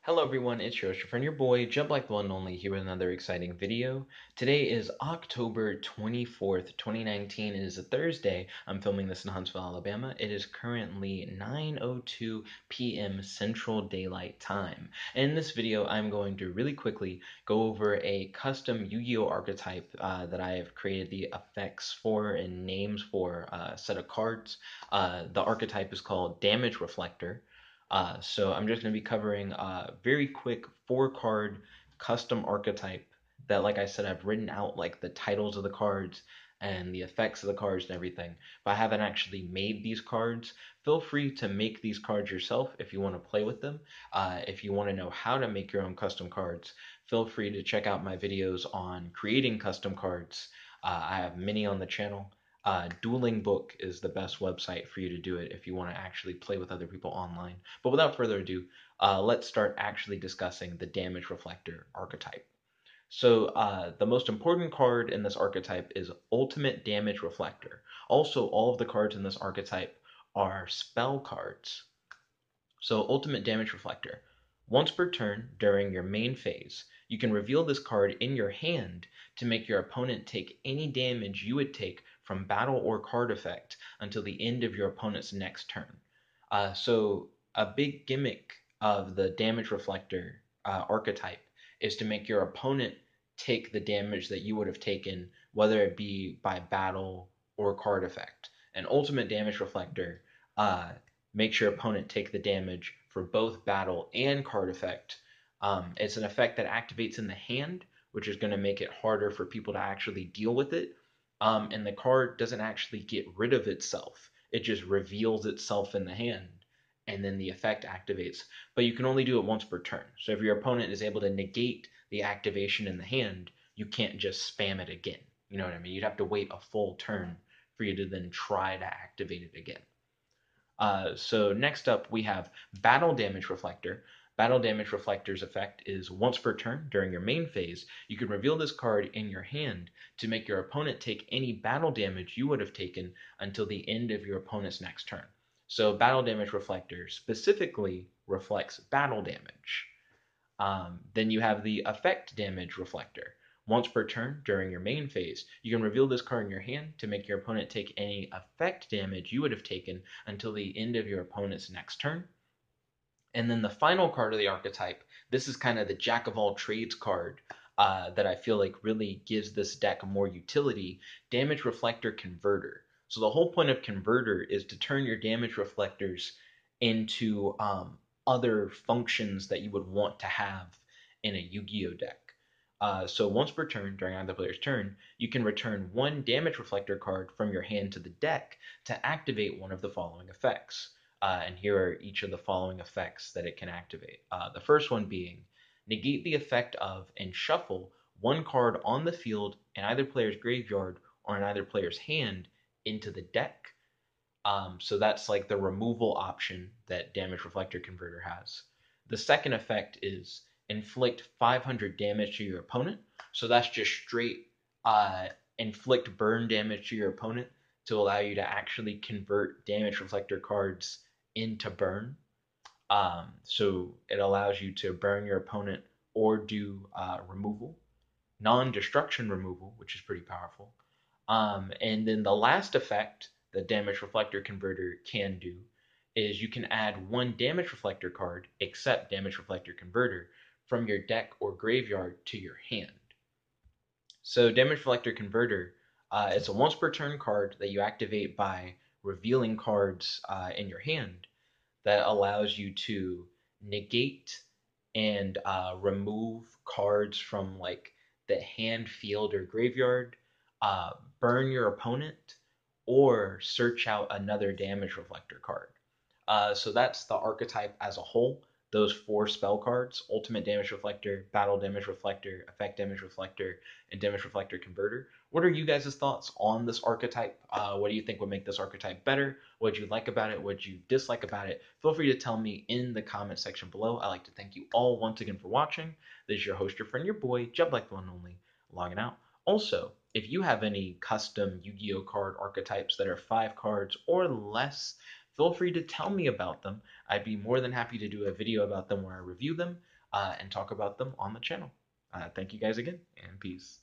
Hello everyone, it's your friend, your boy, Jetblack the One and Only, here with another exciting video. Today is October 24th, 2019. It is a Thursday. I'm filming this in Huntsville, Alabama. It is currently 9:02 p.m. Central Daylight Time. And in this video, I'm going to really quickly go over a custom Yu-Gi-Oh archetype that I have created the effects for and names for a set of cards. The archetype is called Damage Reflector. So I'm just going to be covering a very quick 4-card custom archetype that, like I said, I've written out like the titles of the cards and the effects of the cards and everything. But I haven't actually made these cards. Feel free to make these cards yourself if you want to play with them. If you want to know how to make your own custom cards, feel free to check out my videos on creating custom cards. I have many on the channel. Duelingbook is the best website for you to do it if you want to actually play with other people online. But without further ado, let's start actually discussing the Damage Reflector archetype. So the most important card in this archetype is Ultimate Damage Reflector. Also, all of the cards in this archetype are spell cards. So Ultimate Damage Reflector. Once per turn during your main phase, you can reveal this card in your hand to make your opponent take any damage you would take from battle or card effect until the end of your opponent's next turn. So a big gimmick of the Damage Reflector archetype is to make your opponent take the damage that you would have taken, whether it be by battle or card effect. An Ultimate Damage Reflector makes your opponent take the damage for both battle and card effect. It's an effect that activates in the hand, which is going to make it harder for people to actually deal with it. And the card doesn't actually get rid of itself. It just reveals itself in the hand, and then the effect activates. But you can only do it once per turn. So if your opponent is able to negate the activation in the hand, you can't just spam it again. You know what I mean? You'd have to wait a full turn for you to then try to activate it again. So next up, we have Battle Damage Reflector. Battle Damage Reflector's effect is once per turn during your main phase, you can reveal this card in your hand to make your opponent take any battle damage you would have taken until the end of your opponent's next turn. So Battle Damage Reflector specifically reflects battle damage. Then you have the Effect Damage Reflector. Once per turn during your main phase, you can reveal this card in your hand to make your opponent take any effect damage you would have taken until the end of your opponent's next turn. And then the final card of the archetype, this is kind of the jack of all trades card that I feel like really gives this deck more utility, Damage Reflector Converter. So the whole point of Converter is to turn your damage reflectors into other functions that you would want to have in a Yu-Gi-Oh deck. So once per turn, during either player's turn, you can return one Damage Reflector card from your hand to the deck to activate one of the following effects. And here are each of the following effects that it can activate. The first one being, negate the effect of and shuffle one card on the field in either player's graveyard or in either player's hand into the deck. So that's like the removal option that Damage Reflector Converter has. The second effect is inflict 500 damage to your opponent. So that's just straight inflict burn damage to your opponent to allow you to actually convert Damage Reflector cards into burn. So it allows you to burn your opponent or do removal, non-destruction removal, which is pretty powerful. And then the last effect that Damage Reflector Converter can do is you can add one Damage Reflector card, except Damage Reflector Converter, from your deck or graveyard to your hand. So Damage Reflector Converter, it's a once per turn card that you activate by revealing cards in your hand that allows you to negate and remove cards from like the hand, field, or graveyard, burn your opponent, or search out another Damage Reflector card. So that's the archetype as a whole. Those 4 spell cards: Ultimate Damage Reflector, Battle Damage Reflector, Effect Damage Reflector, and Damage Reflector Converter. What are you guys' thoughts on this archetype? What do you think would make this archetype better? What did you like about it? What did you dislike about it? Feel free to tell me in the comment section below. I'd like to thank you all once again for watching. This is your host, your friend, your boy, Jetblack the One and Only, logging out. Also, if you have any custom Yu-Gi-Oh card archetypes that are 5 cards or less, feel free to tell me about them. I'd be more than happy to do a video about them where I review them and talk about them on the channel. Thank you guys again, and peace.